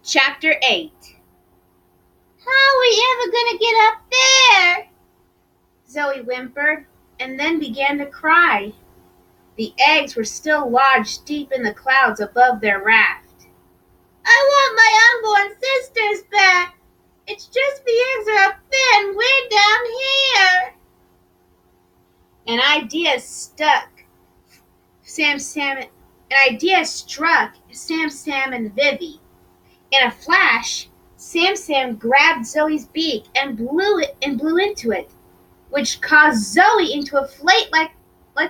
Chapter 8. How are we ever going to get up there? Zoe whimpered, and then began to cry. The eggs were still lodged deep in the clouds above their raft. I want my unborn sisters back. It's just the eggs are up there and we're down here. An idea struck Sam and Vivi. In a flash, Sam grabbed Zoe's beak and blew into it, which caused Zoe to inflate like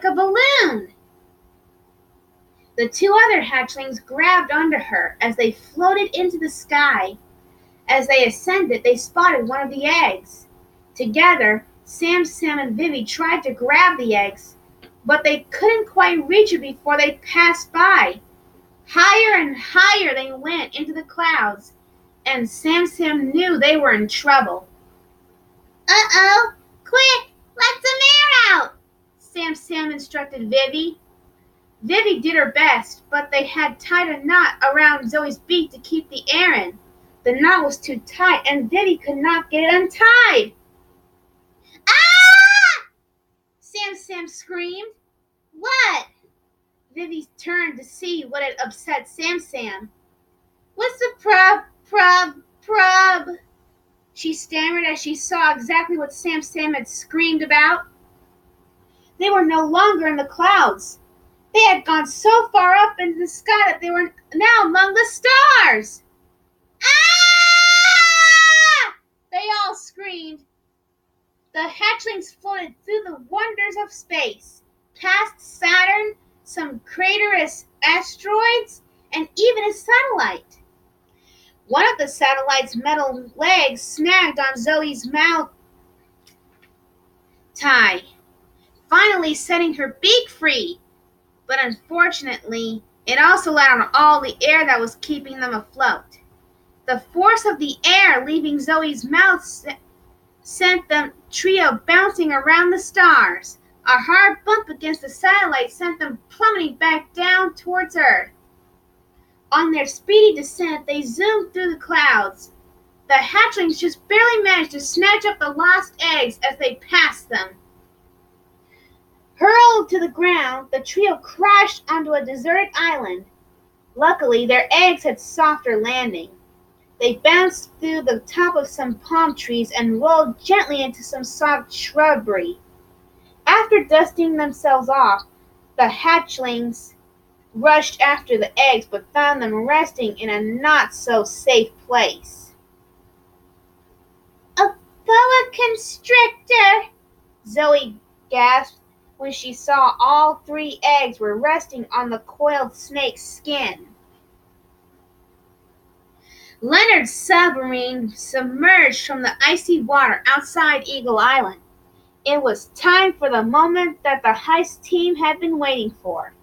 a balloon. The two other hatchlings grabbed onto her as they floated into the sky. As they ascended, they spotted one of the eggs. Together, Sam and Vivi tried to grab the eggs, but they couldn't quite reach it before they passed by. Higher and higher they went into the clouds, and Sam knew they were in trouble. Uh-oh! Quick! Let some air out! Sam instructed Vivi. Vivi did her best, but they had tied a knot around Zoe's beak to keep the air in. The knot was too tight, and Vivi could not get it untied. Ah! Sam screamed. What? Vivi turned to see what had upset Sam. What's the prob? She stammered as she saw exactly what Sam had screamed about. They were no longer in the clouds. They had gone so far up into the sky that they were now among the stars. Ah! They all screamed. The hatchlings floated through the wonders of space, past Saturn, some craterous asteroids, and even a satellite. One of the satellite's metal legs snagged on Zoe's mouth tie, finally setting her beak free. But unfortunately, it also let out all the air that was keeping them afloat. The force of the air leaving Zoe's mouth sent the trio bouncing around the stars. A hard bump against the satellite sent them plummeting back down towards Earth. On their speedy descent, they zoomed through the clouds. The hatchlings just barely managed to snatch up the lost eggs as they passed them. Hurled to the ground, the trio crashed onto a deserted island. Luckily, their eggs had softer landing. They bounced through the top of some palm trees and rolled gently into some soft shrubbery. After dusting themselves off, the hatchlings rushed after the eggs but found them resting in a not-so-safe place. A boa constrictor, Zoe gasped when she saw all 3 eggs were resting on the coiled snake's skin. Leonard's submarine submerged from the icy water outside Eagle Island. It was time for the moment that the heist team had been waiting for.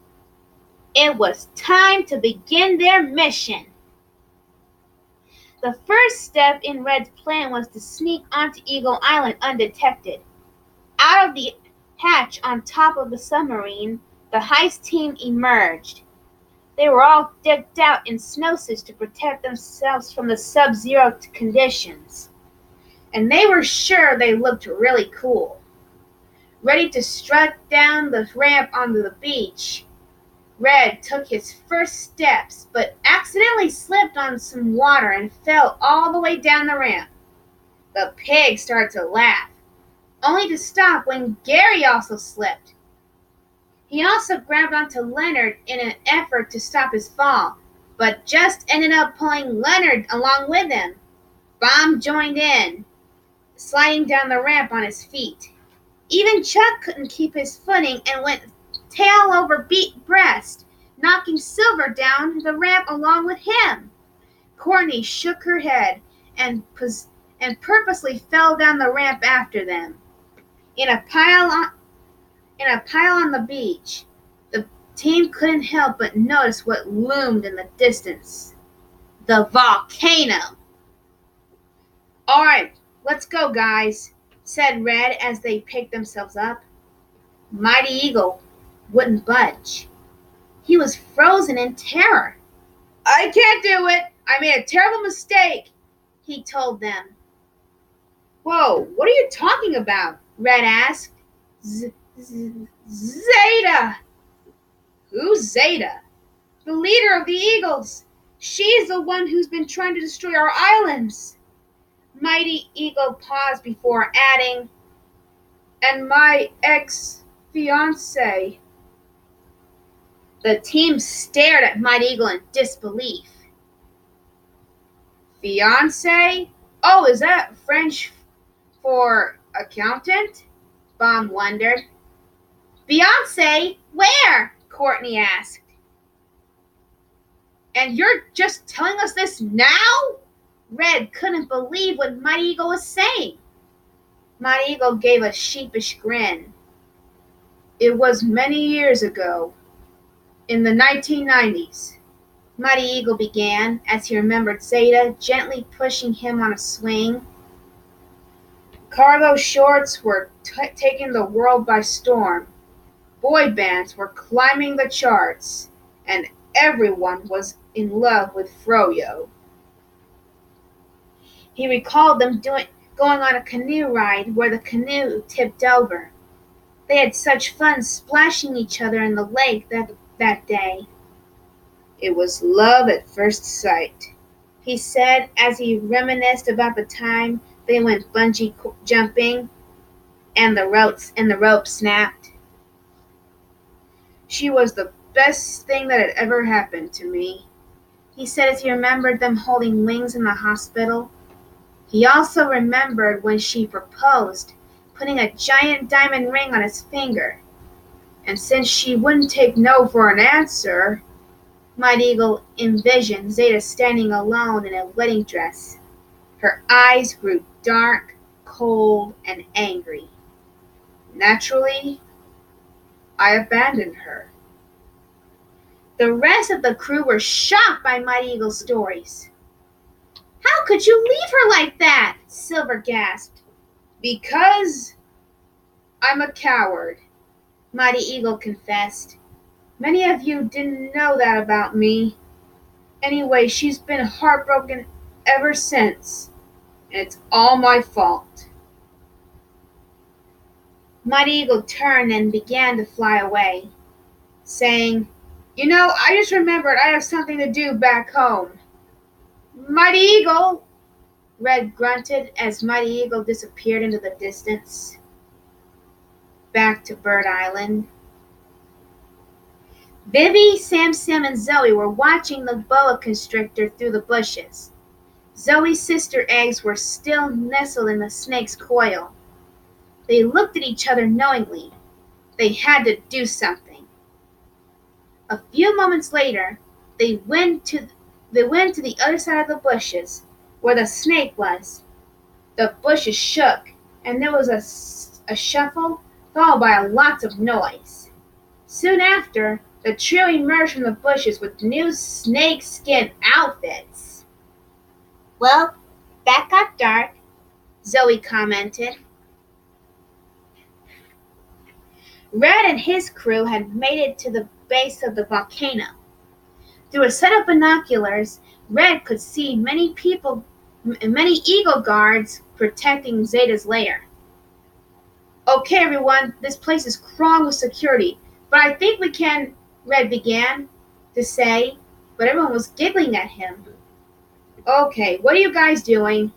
It was time to begin their mission. The first step in Red's plan was to sneak onto Eagle Island undetected. Out of the hatch on top of the submarine, the heist team emerged. They were all decked out in snowsuits to protect themselves from the sub-zero conditions. And they were sure they looked really cool. Ready to strut down the ramp onto the beach, Red took his first steps, but accidentally slipped on some water and fell all the way down the ramp. The pig started to laugh, only to stop when Gary also slipped. He also grabbed onto Leonard in an effort to stop his fall, but just ended up pulling Leonard along with him. Bomb joined in, sliding down the ramp on his feet. Even Chuck couldn't keep his footing and went tail over breast, knocking Silver down the ramp along with him. Courtney shook her head and purposely fell down the ramp after them. In a pile on the beach, the team couldn't help but notice what loomed in the distance. The volcano. All right, let's go, guys, said Red as they picked themselves up. Mighty Eagle wouldn't budge. He was frozen in terror. I can't do it. I made a terrible mistake, he told them. Whoa, what are you talking about? Red asked. Zeta! Who's Zeta? The leader of the Eagles. She's the one who's been trying to destroy our islands. Mighty Eagle paused before adding, and my ex-fiancé. The team stared at Mighty Eagle in disbelief. Fiancé? Oh, is that French for accountant? Bomb wondered. Fiancé? Where? Courtney asked. And you're just telling us this now? Red couldn't believe what Mighty Eagle was saying. Mighty Eagle gave a sheepish grin. It was many years ago, in the 1990s. Mighty Eagle began, as he remembered Zeta gently pushing him on a swing. Cargo shorts were taking the world by storm. Boy bands were climbing the charts, and everyone was in love with Froyo. He recalled them going on a canoe ride where the canoe tipped over. They had such fun splashing each other in the lake that day. It was love at first sight, he said as he reminisced about the time they went bungee jumping and the rope snapped. She was the best thing that had ever happened to me, he said as he remembered them holding wings in the hospital. He also remembered when she proposed, putting a giant diamond ring on his finger. And since she wouldn't take no for an answer, Mighty Eagle envisioned Zeta standing alone in a wedding dress. Her eyes grew dark, cold, and angry. Naturally, I abandoned her. The rest of the crew were shocked by Mighty Eagle's stories. How could you leave her like that? Silver gasped. Because I'm a coward, Mighty Eagle confessed. Many of you didn't know that about me. Anyway, she's been heartbroken ever since, and it's all my fault. Mighty Eagle turned and began to fly away, saying, I just remembered I have something to do back home. Mighty Eagle, Red grunted as Mighty Eagle disappeared into the distance. Back to Bird Island. Vivi, Sam, and Zoe were watching the boa constrictor through the bushes. Zoe's sister eggs were still nestled in the snake's coil. They looked at each other knowingly. They had to do something. A few moments later, they went to the other side of the bushes, where the snake was. The bushes shook, and there was a shuffle, followed by lots of noise. Soon after, the trio emerged from the bushes with new snake-skin outfits. Well, that got dark, Zoe commented. Red and his crew had made it to the base of the volcano. Through a set of binoculars, Red could see many eagle guards protecting Zeta's lair. Okay, everyone, this place is crawling with security, but I think we can, Red began to say, but everyone was giggling at him. Okay, what are you guys doing?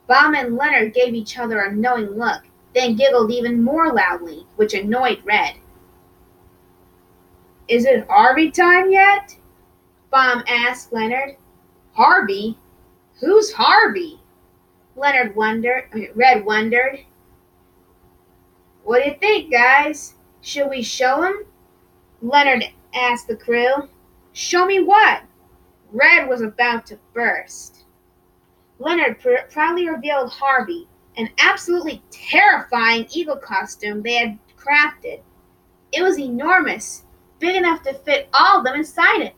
Bomb and Leonard gave each other a knowing look, then giggled even more loudly, which annoyed Red. Is it Harvey time yet? Bomb asked Leonard. Harvey? Who's Harvey? Red wondered. What do you think, guys? Should we show him? Leonard asked the crew. Show me what? Red was about to burst. Leonard proudly revealed Harvey, an absolutely terrifying eagle costume they had crafted. It was enormous, big enough to fit all of them inside it.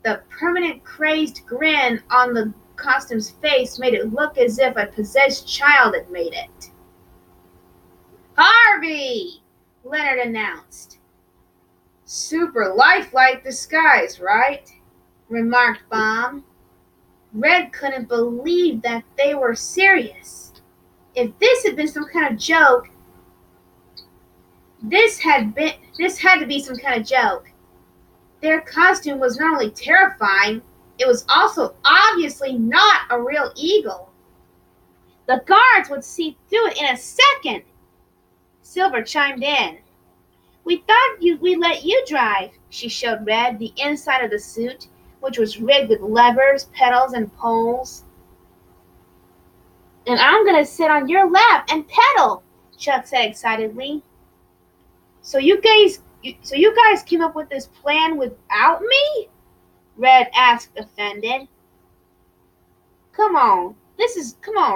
The permanent crazed grin on the costume's face made it look as if a possessed child had made it. Harvey! Leonard announced. Super lifelike disguise, right? Remarked Bomb. Red couldn't believe that they were serious. If this had been some kind of joke, this had to be some kind of joke. Their costume was not only terrifying, it was also obviously not a real eagle. The guards would see through it in a second. Silver chimed in. We thought we'd let you drive. She showed Red the inside of the suit, which was rigged with levers, pedals, and poles. And I'm going to sit on your lap and pedal, Chuck said excitedly. So you guys came up with this plan without me? Red asked, offended. Come on,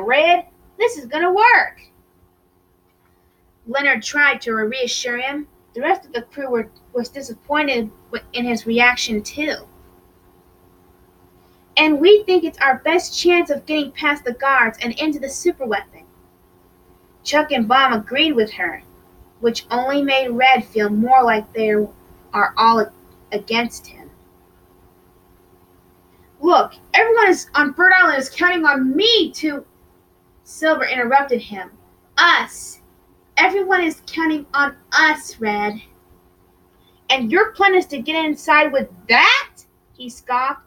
Red. This is gonna work. Leonard tried to reassure him. The rest of the crew was disappointed in his reaction too. And we think it's our best chance of getting past the guards and into the superweapon. Chuck and Bomb agreed with her, which only made Red feel more like they are all against him. Look, everyone on Bird Island is counting on me to... Silver interrupted him. Us. Everyone is counting on us, Red. And your plan is to get inside with that? He scoffed.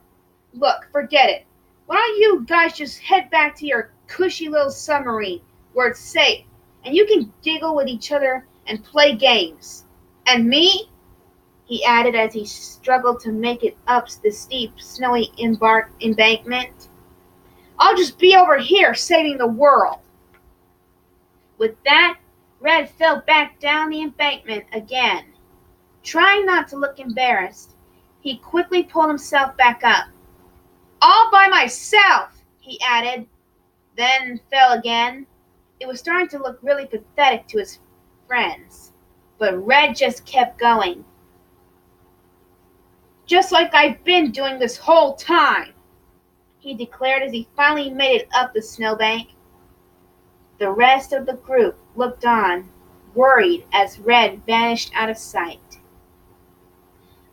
Look, forget it. Why don't you guys just head back to your cushy little submarine where it's safe and you can giggle with each other and play games. And me? He added as he struggled to make it up the steep, snowy embankment. I'll just be over here saving the world. With that, Red fell back down the embankment again. Trying not to look embarrassed, he quickly pulled himself back up. All by myself, he added, then fell again. It was starting to look really pathetic to his friends, but Red just kept going. Just like I've been doing this whole time, he declared as he finally made it up the snowbank. The rest of the group looked on, worried as Red vanished out of sight.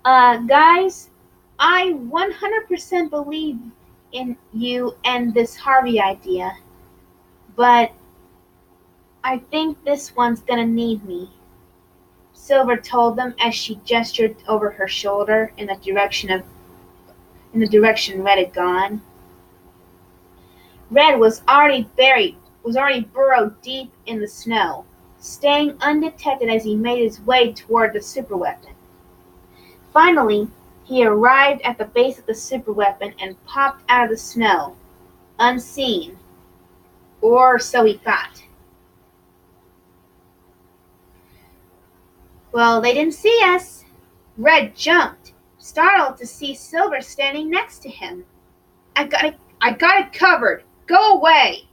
Guys, I 100% believe in you and this Harvey idea, but I think this one's gonna need me, Silver told them as she gestured over her shoulder in the direction Red had gone. Red was already burrowed deep in the snow, staying undetected as he made his way toward the superweapon. Finally, he arrived at the base of the superweapon and popped out of the snow, unseen, or so he thought. Well, they didn't see us. Red jumped, startled to see Silver standing next to him. I got it covered. Go away.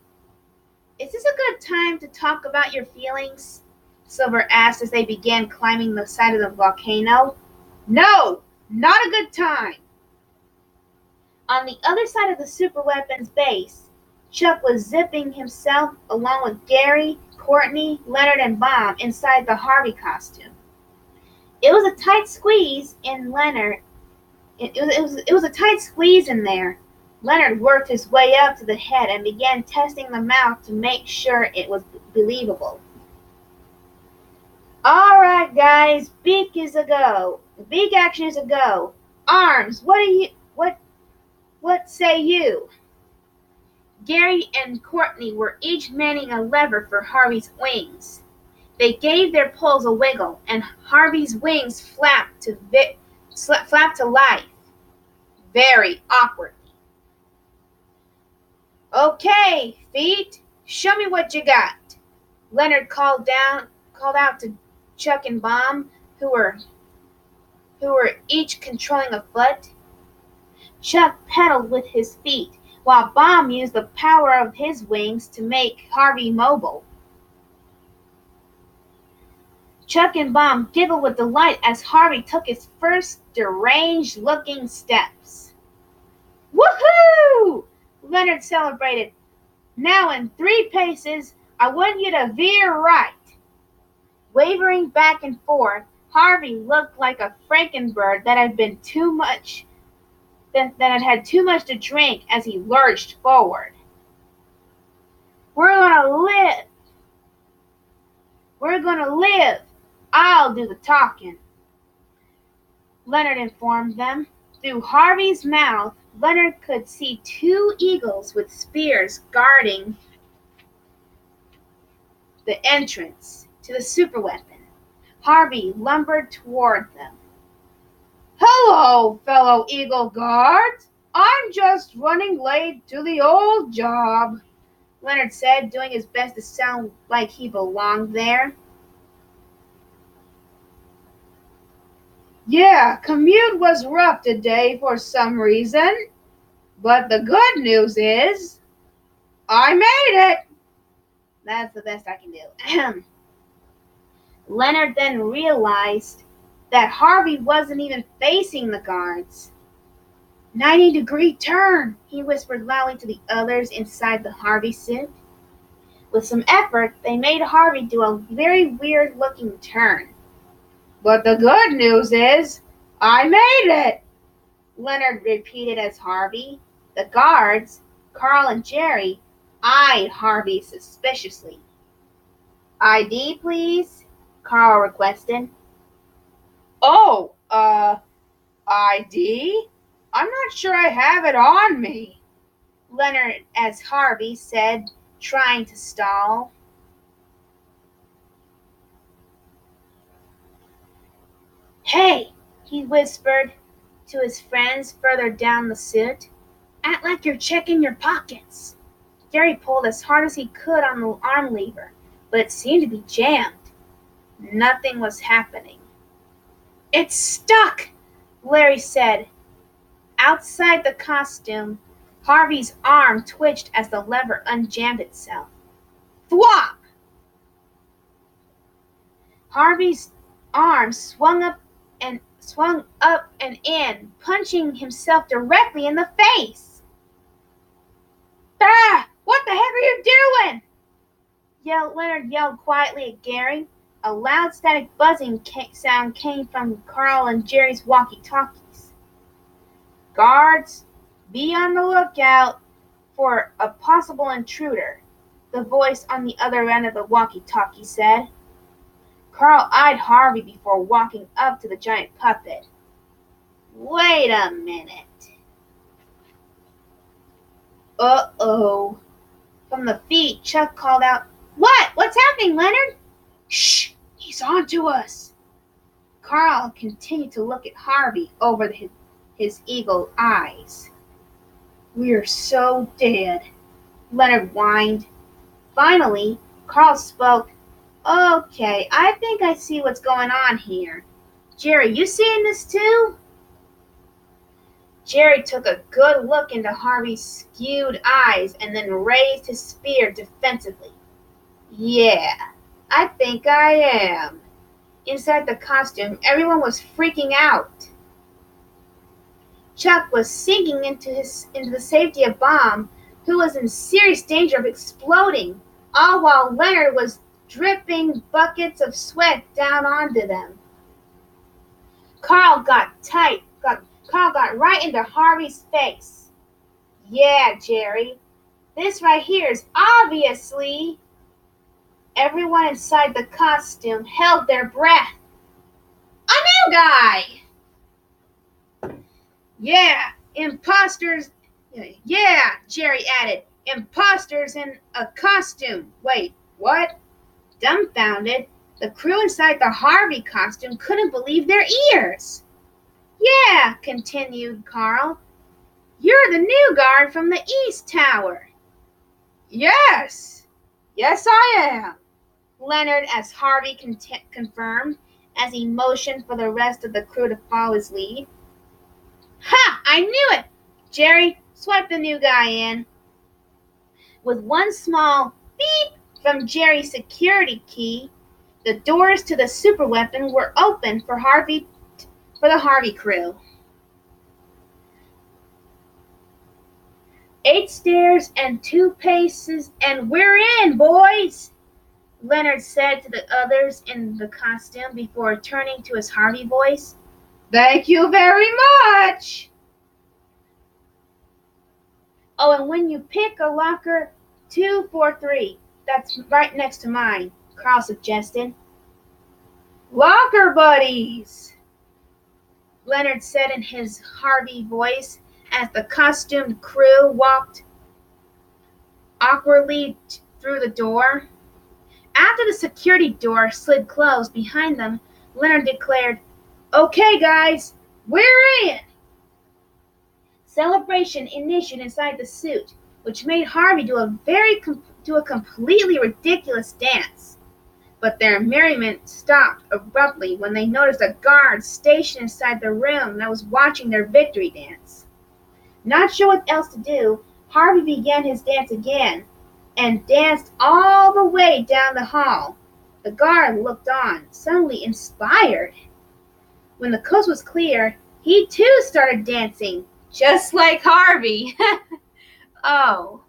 Is this a good time to talk about your feelings? Silver asked as they began climbing the side of the volcano. No, not a good time. On the other side of the superweapon's base, Chuck was zipping himself along with Gary, Courtney, Leonard, and Bomb inside the Harvey costume. It was a tight squeeze in Leonard. It was a tight squeeze in there. Leonard worked his way up to the head and began testing the mouth to make sure it was believable. All right, guys, beak is a go. Beak action is a go. Arms, what say you? Gary and Courtney were each manning a lever for Harvey's wings. They gave their poles a wiggle, and Harvey's wings flapped to life, very awkwardly. Okay, feet, show me what you got. Leonard called out to Chuck and Bomb, who were each controlling a foot. Chuck pedaled with his feet, while Bomb used the power of his wings to make Harvey mobile. Chuck and Bomb giggled with delight as Harvey took his first deranged-looking steps. Woohoo! Leonard celebrated. Now in 3 paces, I want you to veer right. Wavering back and forth, Harvey looked like a frankenbird that had been too much that had too much to drink as he lurched forward. We're gonna live. We're gonna live. I'll do the talking, Leonard informed them. Through Harvey's mouth, Leonard could see two eagles with spears guarding the entrance to the superweapon. Harvey lumbered toward them. Hello, fellow Eagle Guards. I'm just running late to the old job, Leonard said, doing his best to sound like he belonged there. Yeah, commute was rough today for some reason, but the good news is I made it. That's the best I can do. Leonard then realized that Harvey wasn't even facing the guards. 90-degree turn, he whispered loudly to the others inside the Harvey suit. With some effort, they made Harvey do a very weird-looking turn. But the good news is, I made it, Leonard repeated as Harvey. The guards, Carl and Jerry, eyed Harvey suspiciously. ID, please, Carl requested. Oh, ID? I'm not sure I have it on me, Leonard as Harvey said, trying to stall. Hey, he whispered to his friends further down the suit. Act like you're checking your pockets. Jerry pulled as hard as he could on the arm lever, but it seemed to be jammed. Nothing was happening. It's stuck, Larry said. Outside the costume, Harvey's arm twitched as the lever unjammed itself. Thwop! Harvey's arm swung up and in, punching himself directly in the face. Ah! What the heck are you doing? Leonard yelled quietly at Gary. A loud static buzzing sound came from Carl and Jerry's walkie-talkies. Guards, be on the lookout for a possible intruder, the voice on the other end of the walkie-talkie said. Carl eyed Harvey before walking up to the giant puppet. Wait a minute. Uh-oh. From the feet, Chuck called out, What? What's happening, Leonard? Shh! He's on to us. Carl continued to look at Harvey over his eagle eyes. We're so dead, Leonard whined. Finally, Carl spoke. Okay, I think I see what's going on here. Jerry, you seeing this too? Jerry took a good look into Harvey's skewed eyes and then raised his spear defensively. Yeah, I think I am. Inside the costume, everyone was freaking out. Chuck was sinking into the safety of Bomb, who was in serious danger of exploding, all while Leonard was dripping buckets of sweat down onto them. Carl got right into Harvey's face. Yeah, Jerry, this right here is obviously... Everyone inside the costume held their breath. A new guy! Yeah, imposters. Yeah, Jerry added. Imposters in a costume. Wait, what? Dumbfounded, the crew inside the Harvey costume couldn't believe their ears. Yeah, continued Carl. You're the new guard from the East Tower. Yes, I am, Leonard as Harvey confirmed as he motioned for the rest of the crew to follow his lead. Ha! I knew it! Jerry swiped the new guy in. With one small beep from Jerry's security key, the doors to the superweapon were open for the Harvey crew. 8 stairs and 2 paces, and we're in, boys, Leonard said to the others in the costume before turning to his Harvey voice. Thank you very much. Oh, and when you pick a locker 243, that's right next to mine, Carl suggested. Locker buddies, Leonard said in his Harvey voice as the costumed crew walked awkwardly through the door. After the security door slid closed behind them, Leonard declared, "Okay, guys, we're in!" Celebration initiated inside the suit, which made Harvey do a completely ridiculous dance. But their merriment stopped abruptly when they noticed a guard stationed inside the room that was watching their victory dance. Not sure what else to do, Harvey began his dance again and danced all the way down the hall. The guard looked on, suddenly inspired. When the coast was clear, he too started dancing, just like Harvey. Oh,